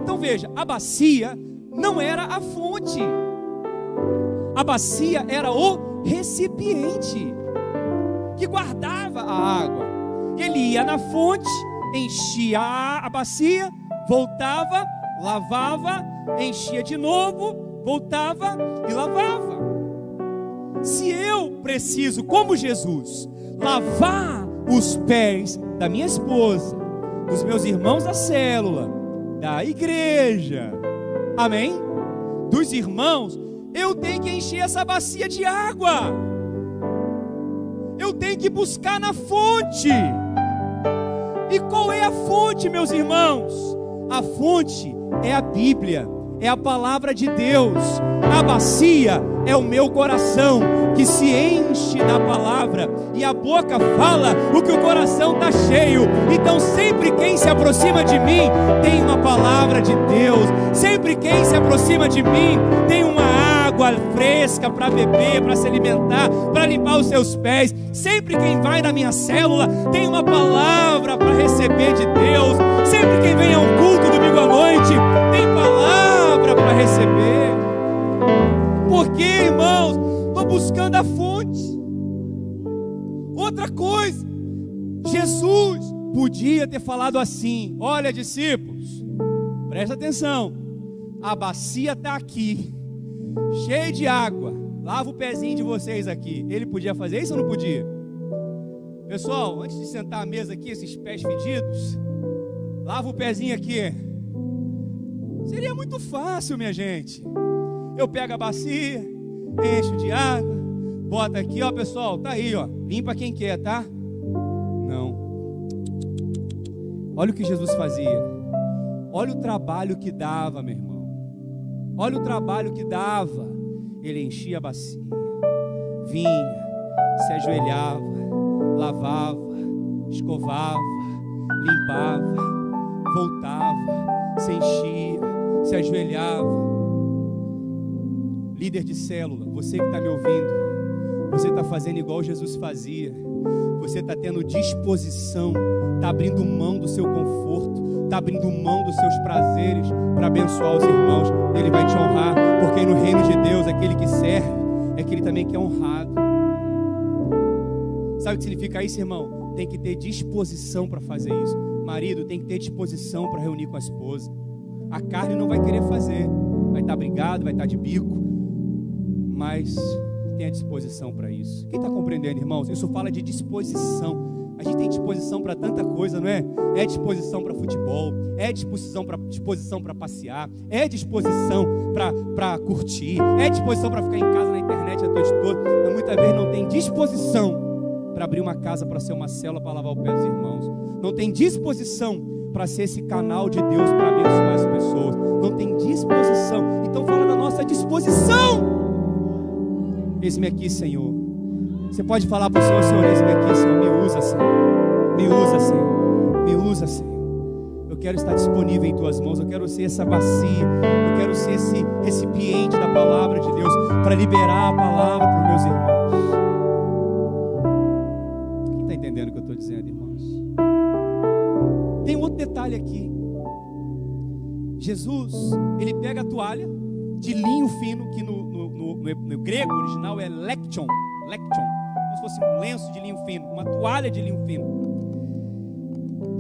Então veja, a bacia não era a fonte. A bacia era o recipiente que guardava a água. Ele ia na fonte, enchia a bacia, voltava, lavava, enchia de novo, voltava e lavava. Se eu preciso, como Jesus, lavar os pés da minha esposa, dos meus irmãos da célula, da igreja, amém? Dos irmãos, eu tenho que encher essa bacia de água. Eu tenho que buscar na fonte. E qual é a fonte, meus irmãos? A fonte é a Bíblia, é a palavra de Deus. A bacia é o meu coração, que se enche da palavra, e a boca fala o que o coração está cheio. Então sempre quem se aproxima de mim tem uma palavra de Deus. Sempre quem se aproxima de mim tem uma água fresca para beber, para se alimentar, para limpar os seus pés. Sempre quem vai na minha célula tem uma palavra para receber de Deus. Sempre quem vem a um culto domingo à noite tem palavra para receber. Porque, irmãos, estou buscando a fonte. Outra coisa, Jesus podia ter falado assim: olha, discípulos, presta atenção, a bacia está aqui, cheia de água, lava o pezinho de vocês aqui. Ele podia fazer isso ou não podia? Pessoal, antes de sentar à mesa aqui, esses pés fedidos, lava o pezinho aqui. Seria muito fácil, minha gente. Eu pego a bacia, encho de água, bota aqui, ó, pessoal, tá aí, ó, limpa quem quer, tá? Não. Olha o que Jesus fazia. Olha o trabalho que dava, meu irmão. Olha o trabalho que dava. Ele enchia a bacia, vinha, se ajoelhava, lavava, escovava, limpava, voltava, se enchia, se ajoelhava. Líder de célula, você que está me ouvindo, você está fazendo igual Jesus fazia. Você está tendo disposição, está abrindo mão do seu conforto, está abrindo mão dos seus prazeres para abençoar os irmãos. Ele vai te honrar, porque no reino de Deus, aquele que serve é aquele também que é honrado. Sabe o que significa isso, irmão? Tem que ter disposição para fazer isso. Marido tem que ter disposição para reunir com a esposa. A carne não vai querer fazer, vai estar brigado, vai estar de bico, mas tenha disposição para isso. Quem está compreendendo, irmãos? Isso fala de disposição. A gente tem disposição para tanta coisa, não é? É disposição para futebol, é disposição para passear, é disposição para curtir, é disposição para ficar em casa na internet a noite toda, mas muitas vezes não tem disposição para abrir uma casa, para ser uma célula, para lavar o pé dos irmãos. Não tem disposição para ser esse canal de Deus para abençoar as pessoas. Não tem disposição. Então fala da nossa disposição. Eis-me aqui, Senhor. Você pode falar para o Senhor: Senhor, eis-me aqui, Senhor. Me usa, Senhor. Me usa, Senhor. Me usa, Senhor. Eu quero estar disponível em Tuas mãos. Eu quero ser essa bacia. Eu quero ser esse recipiente da palavra de Deus para liberar a palavra para os meus irmãos. Quem está entendendo o que eu estou dizendo, irmãos? Tem outro detalhe aqui. Jesus, ele pega a toalha de linho fino, que no grego original é lektion, como se fosse um lenço de linho fino, uma toalha de linho fino.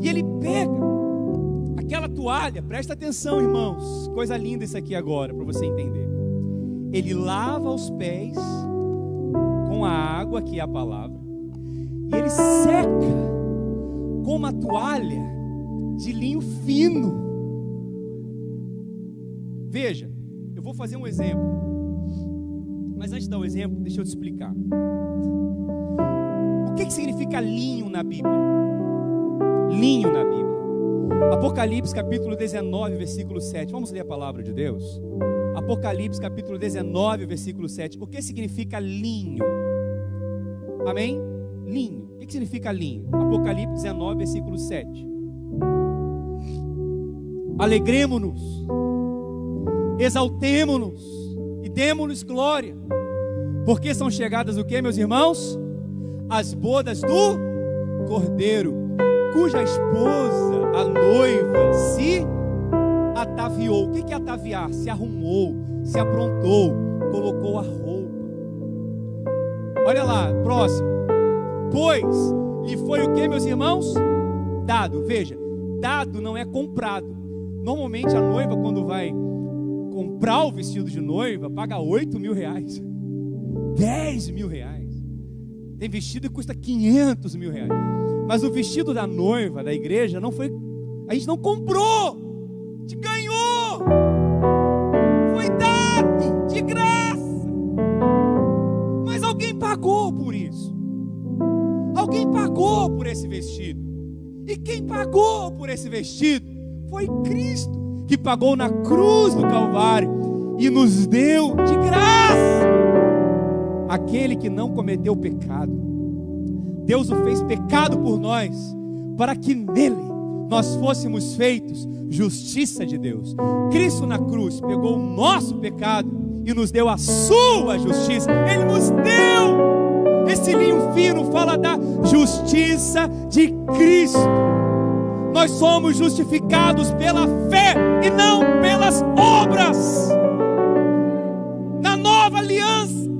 E ele pega aquela toalha, presta atenção, irmãos, coisa linda isso aqui agora, para você entender. Ele lava os pés com a água, que é a palavra, e ele seca com uma toalha de linho fino. Veja, eu vou fazer um exemplo, mas antes de dar o exemplo, deixa eu te explicar. O que significa linho na Bíblia? Linho na Bíblia. Apocalipse capítulo 19, versículo 7. Vamos ler a palavra de Deus? Apocalipse capítulo 19, versículo 7. O que significa linho? Amém? Linho. O que significa linho? Apocalipse 19, versículo 7. Alegremo-nos, exaltemo-nos e demo-nos glória, porque são chegadas o que, meus irmãos? As bodas do Cordeiro, cuja esposa, a noiva, se ataviou. O que é ataviar? Se arrumou, se aprontou, colocou a roupa. Olha lá, próximo. Pois lhe foi o que, meus irmãos? Dado. Veja, dado não é comprado. Normalmente a noiva, quando vai comprar o vestido de noiva, paga 8 mil reais, 10 mil reais. Tem vestido que custa 500 mil reais. Mas o vestido da noiva, da igreja, não foi, a gente não comprou, a gente ganhou, foi dado de graça. Mas alguém pagou por isso. Alguém pagou por esse vestido. E quem pagou por esse vestido foi Cristo, que pagou na cruz do Calvário e nos deu de graça. Aquele que não cometeu pecado, Deus o fez pecado por nós, para que nele nós fôssemos feitos justiça de Deus. Cristo na cruz pegou o nosso pecado e nos deu a sua justiça. Ele nos deu. Esse linho fino fala da justiça de Cristo. Nós somos justificados pela fé e não pelas obras. Na nova aliança,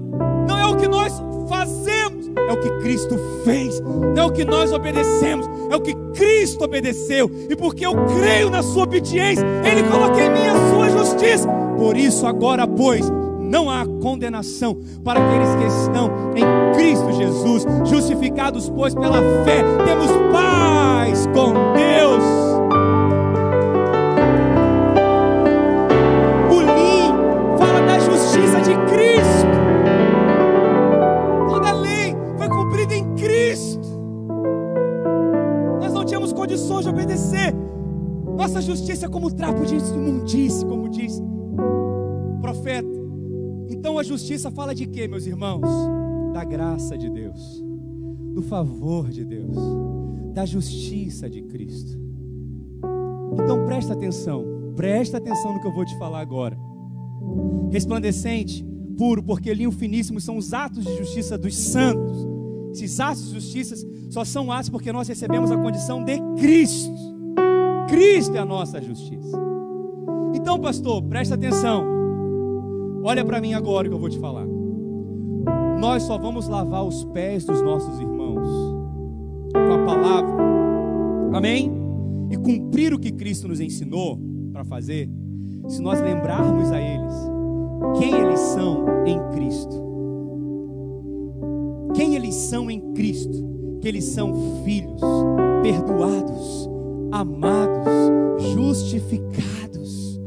não é o que nós fazemos, é o que Cristo fez. Não é o que nós obedecemos, é o que Cristo obedeceu. E porque eu creio na sua obediência, Ele coloca em mim a sua justiça. Por isso agora, pois, não há condenação para aqueles que estão em Cristo Jesus. Justificados, pois, pela fé, temos paz com Deus. O linho fala da justiça de Cristo. Toda a lei foi cumprida em Cristo. Nós não tínhamos condições de obedecer. Nossa justiça é como trapo de imundície, como diz o profeta. Então a justiça fala de quê, meus irmãos? Da graça de Deus, do favor de Deus, da justiça de Cristo. Então presta atenção no que eu vou te falar agora. Resplandecente, puro, porque linho finíssimo são os atos de justiça dos santos. Esses atos de justiça só são atos porque nós recebemos a condição de Cristo. Cristo é a nossa justiça. Então, pastor, presta atenção. Olha para mim agora que eu vou te falar. Nós só vamos lavar os pés dos nossos irmãos com a palavra, amém? E cumprir o que Cristo nos ensinou para fazer, se nós lembrarmos a eles quem eles são em Cristo. Quem eles são em Cristo? Que eles são filhos, perdoados, amados, justificados.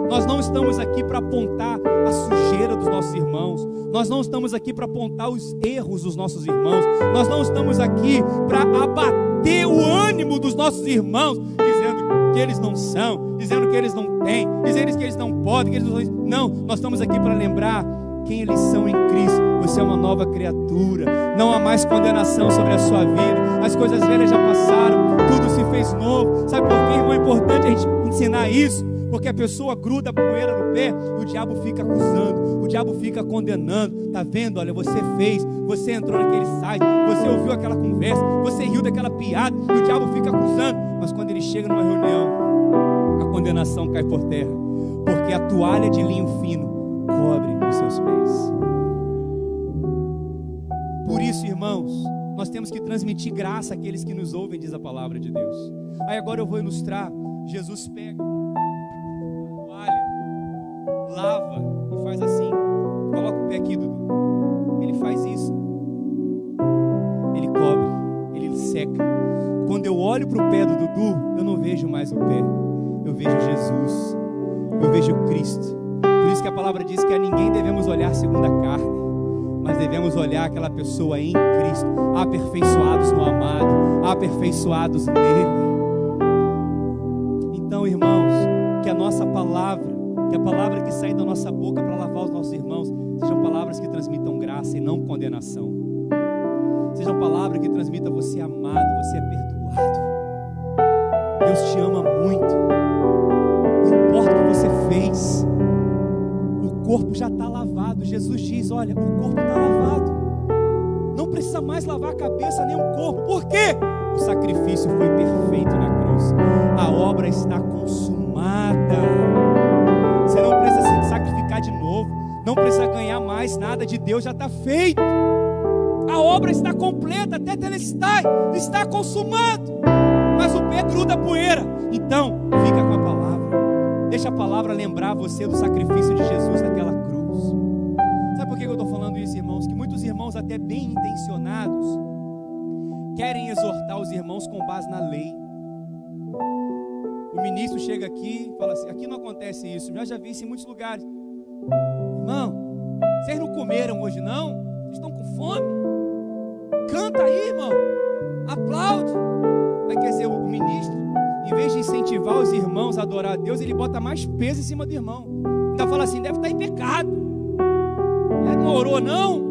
Nós não estamos aqui para apontar a sujeira dos nossos irmãos. Nós não estamos aqui para apontar os erros dos nossos irmãos. Nós não estamos aqui para abater o ânimo dos nossos irmãos, dizendo que eles não são, dizendo que eles não têm, dizendo que eles não podem, que eles não. Nós estamos aqui para lembrar quem eles são em Cristo. Você é uma nova criatura. Não há mais condenação sobre a sua vida. As coisas velhas já passaram, tudo se fez novo. Sabe por quê, irmão? É importante a gente ensinar isso. Porque a pessoa gruda a poeira no pé e o diabo fica acusando, o diabo fica condenando. Está vendo? Olha, você fez, você entrou naquele site, você ouviu aquela conversa, você riu daquela piada e o diabo fica acusando. Mas quando ele chega numa reunião, a condenação cai por terra, porque a toalha de linho fino cobre os seus pés. Por isso, irmãos, nós temos que transmitir graça àqueles que nos ouvem, diz a palavra de Deus. Aí agora eu vou ilustrar. Jesus pega a toalha, lava e faz assim. Coloca o pé aqui, Dudu. Ele faz isso. Ele cobre. seca. Quando eu olho para o pé do Dudu, eu não vejo mais o pé, eu vejo Jesus, eu vejo Cristo. Por isso que a palavra diz que a ninguém devemos olhar segundo a carne, mas devemos olhar aquela pessoa em Cristo, aperfeiçoados no amado, aperfeiçoados nele. Então, irmãos, que a nossa palavra, que a palavra que sai da nossa boca para lavar os nossos irmãos, sejam palavras que transmitam graça e não condenação. Sejam palavras que transmitam você é amado, você é perdoado. Deus te ama muito. Não importa o que você fez, o corpo já está lavado. Jesus diz, olha, o corpo está lavado. Não precisa mais lavar a cabeça nem o corpo. Por quê? O sacrifício foi perfeito na cruz. A obra está consumada. Você não precisa se sacrificar de novo. Não precisa ganhar mais nada de Deus, já está feito. A obra está completa, até telestai, está consumado. Mas o pé gruda a poeira. Então, fica com a palavra. Deixa a palavra lembrar você do sacrifício de Jesus naquela cruz. Sabe por que eu estou falando isso, irmãos? Que muitos irmãos, até bem intencionados, querem exortar os irmãos com base na lei. O ministro chega aqui e fala assim, aqui não acontece isso, eu já vi isso em muitos lugares. Irmão, vocês não comeram hoje não? Vocês estão com fome? Canta aí, irmão, aplaude. Vai quer dizer, o ministro, em vez de incentivar os irmãos a adorar a Deus, ele bota mais peso em cima do irmão. Ainda fala assim, deve estar em pecado. Ele não orou não?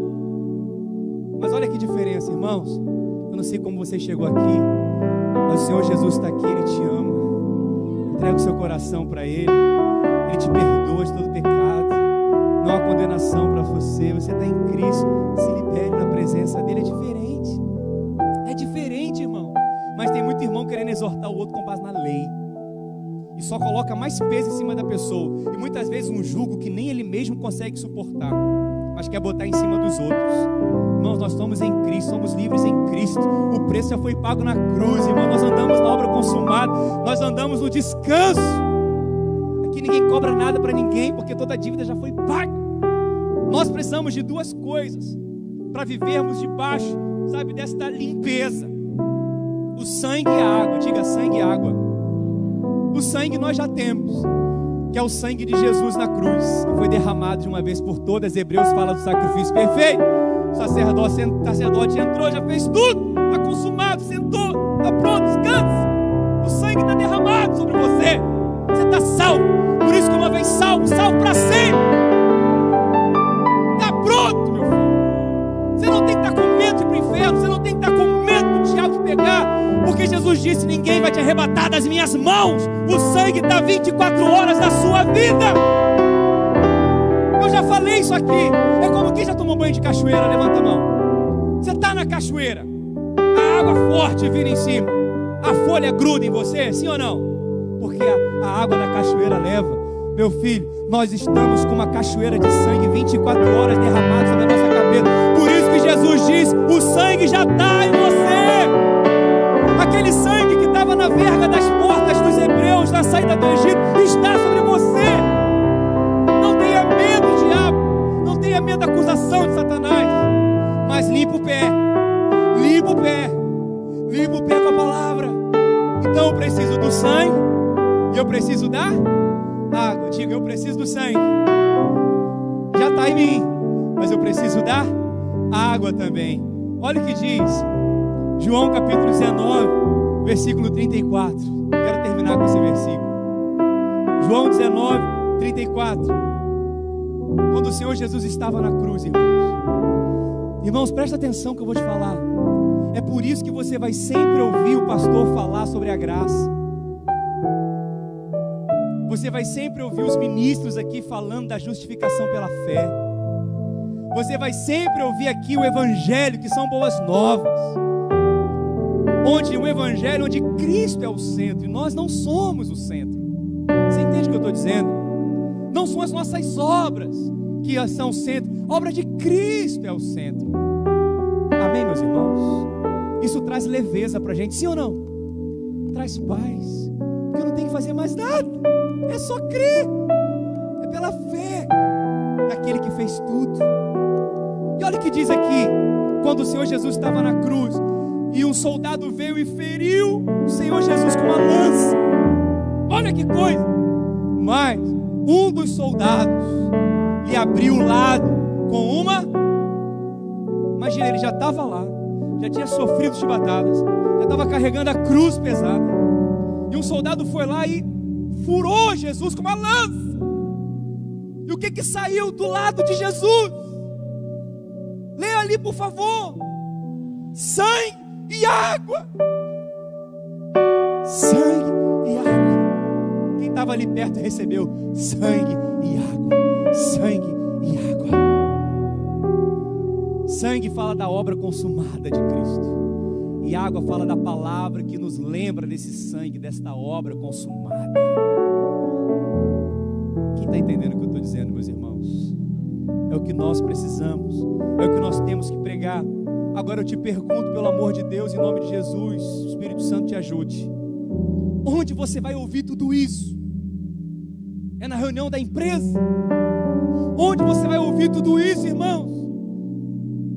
Mas olha que diferença, irmãos. Eu não sei como você chegou aqui, mas o Senhor Jesus está aqui, Ele te ama. Entrega o seu coração para Ele. Ele te perdoa de todo pecado. Não há condenação para você. Você está em Cristo. Se libere na presença dEle. É diferente. É diferente, irmão. Mas tem muito irmão querendo exortar o outro com base na lei. E só coloca mais peso em cima da pessoa. E muitas vezes um jugo que nem ele mesmo consegue suportar, mas quer botar em cima dos outros. Irmãos, nós estamos em Cristo, somos livres em Cristo. O preço já foi pago na cruz, irmão. Nós andamos na obra consumada. Nós andamos no descanso. Aqui ninguém cobra nada para ninguém, porque toda a dívida já foi paga. Nós precisamos de duas coisas para vivermos debaixo, sabe, desta limpeza: o sangue e a água. Diga, sangue e água. O sangue nós já temos, que é o sangue de Jesus na cruz, que foi derramado de uma vez por todas. Hebreus fala do sacrifício perfeito. O sacerdote entrou, já fez tudo, está consumado, sentou, está pronto, descansa. O sangue está derramado sobre você. Você está salvo. Por isso que uma vez salvo, salvo para sempre. Está pronto, meu filho. Você não tem que estar com medo de ir para o inferno. Você não tem que estar com medo do diabo te pegar, porque Jesus disse, ninguém vai te arrebatar das minhas mãos. O sangue está 24 horas na sua vida. Eu já falei isso aqui. É como quem já tomou banho de cachoeira. Levanta a mão. Você está na cachoeira, a água forte vira em cima, a folha gruda em você, sim ou não? Porque a água da cachoeira leva. Meu filho, nós estamos com uma cachoeira de sangue 24 horas derramada sobre a nossa cabeça. Por isso que Jesus diz, o sangue já está em você. Aquele sangue que estava na verga das portas dos hebreus na saída do Egito está sobre você. Não tenha medo, diabo. Não tenha medo da acusação de Satanás. Mas limpa o pé. Limpa o pé. Limpa o pé com a palavra. Então eu preciso do sangue e eu preciso da água. Diga, eu preciso do sangue. Já está em mim. Mas eu preciso da água também. Olha o que diz João capítulo 19, versículo 34. Quero terminar com esse versículo. João 19, 34. Quando o Senhor Jesus estava na cruz, irmãos. Irmãos, presta atenção que eu vou te falar. É por isso que você vai sempre ouvir o pastor falar sobre a graça. Você vai sempre ouvir os ministros aqui falando da justificação pela fé. Você vai sempre ouvir aqui o evangelho, que são boas novas. Onde o evangelho, onde Cristo é o centro, e nós não somos o centro. Você entende o que eu estou dizendo? Não são as nossas obras que são o centro. A obra de Cristo é o centro. Amém, meus irmãos? Isso traz leveza para a gente, sim ou não? Traz paz. Porque eu não tenho que fazer mais nada. É só crer. É pela fé naquele que fez tudo. E olha o que diz aqui. Quando o Senhor Jesus estava na cruz, e um soldado veio e feriu o Senhor Jesus com uma lança. Olha que coisa! Mas um dos soldados lhe abriu o lado com uma... Imagina, ele já estava lá, já tinha sofrido chibatadas, já estava carregando a cruz pesada, e um soldado foi lá e furou Jesus com uma lança. E o que saiu do lado de Jesus? Leia ali, por favor. Sangue e água. Sangue e água. Quem estava ali perto recebeu sangue e água. Sangue e água. Sangue fala da obra consumada de Cristo, e água fala da palavra que nos lembra desse sangue, desta obra consumada. Quem está entendendo o que eu estou dizendo, meus irmãos? É o que nós precisamos, é o que nós temos que pregar. Agora eu te pergunto, pelo amor de Deus, em nome de Jesus, o Espírito Santo te ajude. Onde você vai ouvir tudo isso? É na reunião da empresa? Onde você vai ouvir tudo isso, irmãos?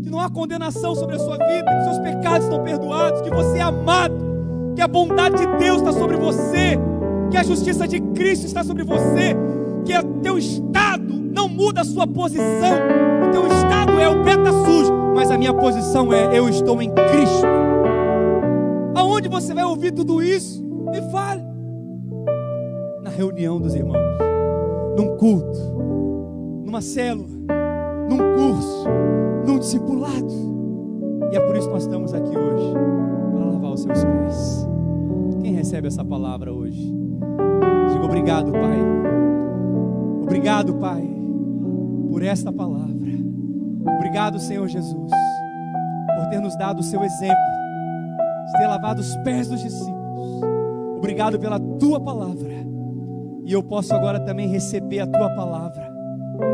Que não há condenação sobre a sua vida, que seus pecados estão perdoados, que você é amado, que a bondade de Deus está sobre você, que a justiça de Cristo está sobre você, que o teu estado não muda a sua posição. O teu estado é o pé está sujo, mas a minha posição é: eu estou em Cristo. Aonde você vai ouvir tudo isso? Me fale. Na reunião dos irmãos, num culto, numa célula, num curso, num discipulado. E é por isso que nós estamos aqui hoje, para lavar os seus pés. Quem recebe essa palavra hoje? Diga obrigado, Pai. Obrigado, Pai, por esta palavra. Obrigado, Senhor Jesus, por ter nos dado o seu exemplo, de ter lavado os pés dos discípulos. Obrigado pela tua palavra. E eu posso agora também receber a tua palavra.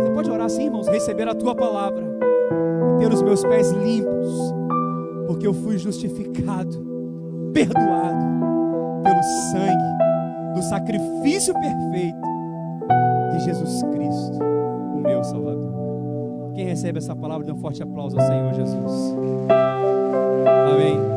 Você pode orar assim, irmãos? Receber a tua palavra e ter os meus pés limpos, porque eu fui justificado, perdoado pelo sangue do sacrifício perfeito de Jesus Cristo, o meu Salvador. Quem recebe essa palavra, dê um forte aplauso ao Senhor Jesus. Amém.